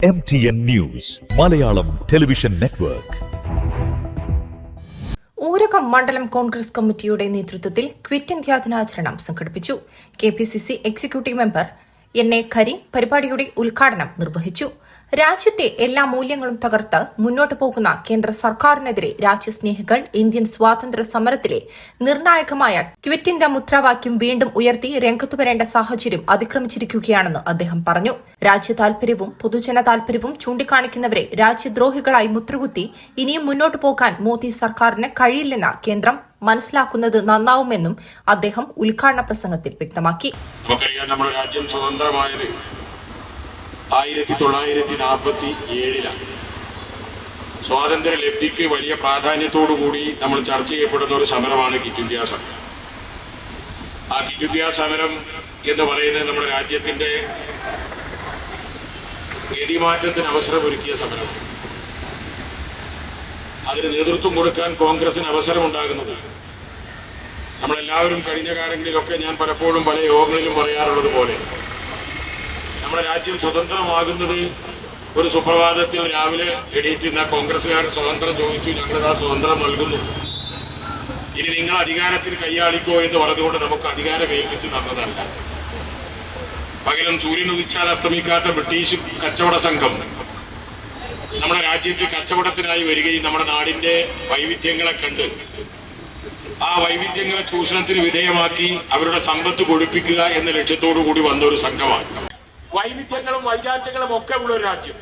MTN News, Malayalam Television Network. Oorakam മണ്ഡലം കോൺഗ്രസ് കമ്മിറ്റിയുടെ നേതൃത്വത്തിൽ ക്വിറ്റ് ഇന്ത്യാ ദിനാചരണം സംഘടിപ്പിച്ചു. KPCC executive member N A. Karim പരിപാടിയുടെ ഉദ്ഘാടനം നിർവഹിച്ചു. രാജ്യത്തെ എല്ലാ മൂല്യങ്ങളും തകർത്ത് മുന്നോട്ടു പോകുന്ന കേന്ദ്ര സർക്കാരിനെതിരെ രാജ്യസ്നേഹികൾ ഇന്ത്യൻ സ്വാതന്ത്ര്യ സമരത്തിലെ നിർണായകമായ ക്വിറ്റ് ഇന്ത്യ മുദ്രാവാക്യം വീണ്ടും ഉയർത്തി രംഗത്തു വരേണ്ട സാഹചര്യം അതിക്രമിച്ചിരിക്കുകയാണെന്ന് അദ്ദേഹം പറഞ്ഞു. രാജ്യ താൽപര്യവും പൊതുജന താൽപര്യവും ചൂണ്ടിക്കാണിക്കുന്നവരെ രാജ്യദ്രോഹികളായി മുദ്രകുത്തി ഇനിയും മുന്നോട്ടു പോകാൻ മോദി സർക്കാരിന് കഴിയില്ലെന്ന് കേന്ദ്രം മനസ്സിലാക്കുന്നത് നന്നാവുമെന്നും അദ്ദേഹം ഉദ്ഘാടന പ്രസംഗത്തിൽ വ്യക്തമാക്കി. നമ്മുടെ രാജ്യം സ്വതന്ത്രമായത് 1947 സ്വാതന്ത്ര്യ ലബ്ധിക്ക് വലിയ പ്രാധാന്യത്തോടുകൂടി നമ്മൾ ചർച്ച ചെയ്യപ്പെടുന്ന ഒരു സമരമാണ് ക്വിറ്റ് ഇന്ത്യ സമരം. ആ ക്വിറ്റ് ഇന്ത്യ സമരം എന്ന് പറയുന്നത് നമ്മുടെ രാജ്യത്തിന്റെ ഗതിമാറ്റത്തിന് അവസരമൊരുക്കിയ സമരം. അതിന് നേതൃത്വം കൊടുക്കാൻ കോൺഗ്രസിന് അവസരമുണ്ടാകുന്നത് നമ്മളെല്ലാവരും കഴിഞ്ഞ കാലങ്ങളിലൊക്കെ ഞാൻ പലപ്പോഴും പല യോഗങ്ങളിലും പറയാറുള്ളത് പോലെ നമ്മുടെ രാജ്യം സ്വതന്ത്രമാകുന്നത് ഒരു സുപ്രഭാതത്തിൽ രാവിലെ എണീറ്റുന്ന കോൺഗ്രസ്സുകാർ സ്വതന്ത്രം ചോദിച്ചു, ഞങ്ങളിതാ സ്വതന്ത്രം നൽകുന്നു, ഇനി നിങ്ങൾ അധികാരത്തിൽ കൈയാളിക്കോ എന്ന് പറഞ്ഞുകൊണ്ട് നമുക്ക് അധികാരം ഏൽപ്പിച്ച് തന്നതല്ല. പകരം സൂര്യൻ ഉദിച്ചാൽ അസ്തമിക്കാത്ത ബ്രിട്ടീഷ് കച്ചവട സംഘം നമ്മുടെ രാജ്യത്ത് കച്ചവടത്തിനായി വരികയും നമ്മുടെ നാടിന്റെ വൈവിധ്യങ്ങളെ കണ്ട് ആ വൈവിധ്യങ്ങളെ ചൂഷണത്തിന് വിധേയമാക്കി അവരുടെ സമ്പത്ത് കൊഴുപ്പിക്കുക എന്ന ലക്ഷ്യത്തോടു കൂടി വന്ന ഒരു സംഘമാണ്. വൈവിധ്യങ്ങളും വൈജാത്യങ്ങളും ഒക്കെ ഉള്ള ഒരു രാജ്യം.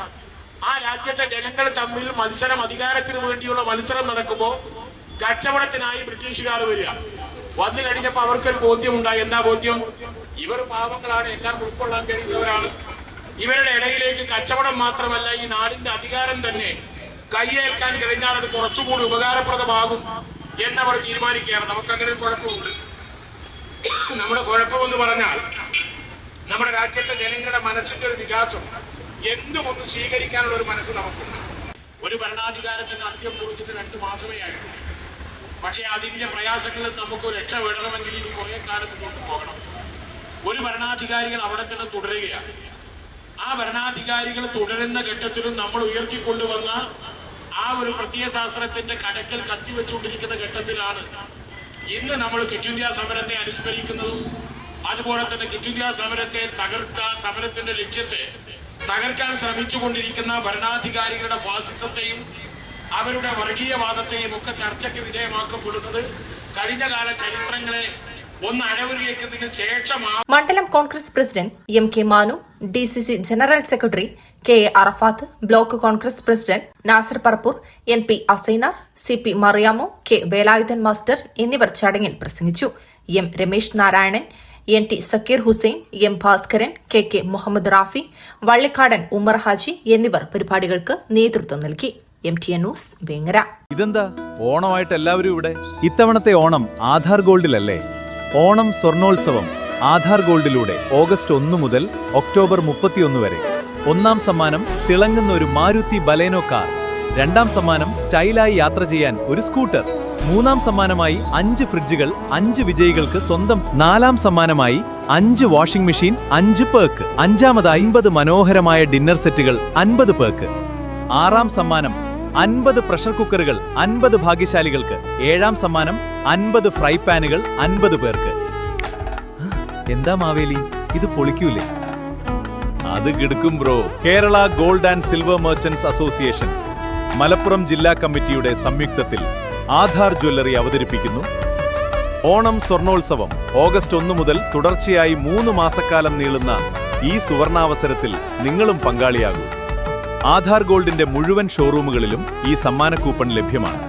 ആ രാജ്യത്തെ ജനങ്ങൾ തമ്മിൽ മത്സരം, അധികാരത്തിന് വേണ്ടിയുള്ള മത്സരം നടക്കുമ്പോൾ കച്ചവടത്തിനായി ബ്രിട്ടീഷുകാർ വരിക. വന്നു കഴിഞ്ഞപ്പോൾ അവർക്കൊരു ബോധ്യമുണ്ടായി. എന്താ ബോധ്യം? ഇവർ പാവങ്ങളാണ്, എല്ലാം ഉൾക്കൊള്ളാൻ കഴിയുന്നവരാണ്. ഇവരുടെ ഇടയിലേക്ക് കച്ചവടം മാത്രമല്ല, ഈ നാടിന്റെ അധികാരം തന്നെ കൈയേൽക്കാൻ കഴിഞ്ഞാൽ അത് കുറച്ചുകൂടി ഉപകാരപ്രദമാകും എന്നവർ തീരുമാനിക്കുകയാണ്. നമുക്കങ്ങനെ ഒരു കുഴപ്പമുണ്ട്. നമ്മുടെ കുഴപ്പമെന്ന് പറഞ്ഞാൽ നമ്മുടെ രാജ്യത്തെ ജനങ്ങളുടെ മനസ്സിന്റെ ഒരു വികാസം, എന്തുമൊന്ന് സ്വീകരിക്കാനുള്ള ഒരു മനസ്സ് നമുക്കുണ്ട്. ഒരു ഭരണാധികാരത്തിന് അന്ത്യം കുറിച്ചിട്ട് 2 മാസമേ ആയിട്ടുള്ളൂ. പക്ഷേ അതിന്റെ പ്രയാസങ്ങളിൽ നമുക്ക് രക്ഷപ്പെടണമെങ്കിൽ ഇനി കുറെ കാലം മുന്നോട്ട് പോകണം. ഒരു ഭരണാധികാരികൾ അവിടെ തന്നെ തുടരുകയാണ്. ആ ഭരണാധികാരികൾ തുടരുന്ന ഘട്ടത്തിലും നമ്മൾ ഉയർത്തിക്കൊണ്ടുവന്ന ആ ഒരു പ്രത്യയശാസ്ത്രത്തിന്റെ കടക്കൽ കത്തിവെച്ചുകൊണ്ടിരിക്കുന്ന ഘട്ടത്തിലാണ് ഇന്ന് നമ്മൾ ക്വിറ്റ് ഇന്ത്യ സമരത്തെ അനുസ്മരിക്കുന്നതും അതുപോലെ തന്നെ ക്വിറ്റ് ഇന്ത്യ സമരത്തെ തകർക്കാൻ, സമരത്തിന്റെ ലക്ഷ്യത്തെ തകർക്കാൻ ശ്രമിച്ചുകൊണ്ടിരിക്കുന്ന ഭരണാധികാരികളുടെ ഫാസിസത്തെയും അവരുടെ വർഗീയവാദത്തെയും ഒക്കെ ചർച്ചയ്ക്ക് വിധേയമാക്കപ്പെടുന്നത് കഴിഞ്ഞ കാല ചരിത്രങ്ങളെ ഒന്ന് അഴവുകേക്കുന്നതിന് ശേഷമാണ്. മണ്ഡലം Congress president M.K. Manu, DCC general secretary K.A. Arafat, block Congress president Nasar Parappur, NP Asainar, CP മറിയാമോ, K. വേലായുധൻ മാസ്റ്റർ എന്നിവർ ചടങ്ങിൽ പ്രസംഗിച്ചു. M. Ramesh Narayanan, NT Zakir Hussain, M. Bhaskaran, K.K. Muhammad Rafi, Vallikkadan Ummer Haji എന്നിവർ പരിപാടികൾക്ക് നേതൃത്വം നൽകി. MTN news Vengara. ഇതെന്താ ഓണമായിട്ട് എല്ലാവരും ഇവിടെ? ഇത്തവണത്തെ ഓണം ആധാർ ഗോൾഡിലല്ലേ? ഓണം സ്വർണോത്സവം ആധാർ ഗോൾഡിലൂടെ ഓഗസ്റ്റ് 1 മുതൽ ഒക്ടോബർ 31 വരെ. 1-ാം സമ്മാനം തിളങ്ങുന്ന ഒരു മാരുതി ബലേനോ കാർ. 2-ാം സമ്മാനം സ്റ്റൈലായി യാത്ര ചെയ്യാൻ ഒരു സ്കൂട്ടർ. 3-ാം സമ്മാനമായി 5 ഫ്രിഡ്ജുകൾ 5 വിജയികൾക്ക് സ്വന്തം. 4-ാം സമ്മാനമായി 5 വാഷിംഗ് മെഷീൻ 5 പേർക്ക്. 5-ാമതായി 50 മനോഹരമായ ഡിന്നർ സെറ്റുകൾ 50 പേർക്ക്. 6-ാം സമ്മാനം 50 പ്രഷർ കുക്കറുകൾ 50 ഭാഗ്യശാലികൾക്ക്. 7-ാം സമ്മാനം 50 ഫ്രൈ പാനുകൾ 50 പേർക്ക്. എന്താ മാവേലി, ഇത് പൊളിക്കൂലേ? അത് കിടക്കും bro. Kerala gold and silver merchants association Malappuram ജില്ലാ കമ്മിറ്റിയുടെ സംയുക്തത്തിൽ ആധാർ ജ്വല്ലറി അവതരിപ്പിക്കുന്നു ഓണം സ്വർണോത്സവം. ഓഗസ്റ്റ് 1 മുതൽ തുടർച്ചയായി 3 മാസക്കാലം നീളുന്ന ഈ സുവർണാവസരത്തിൽ നിങ്ങളും പങ്കാളിയാകൂ. ആധാർ ഗോൾഡിന്റെ മുഴുവൻ ഷോറൂമുകളിലും ഈ സമ്മാന കൂപ്പൺ ലഭ്യമാണ്.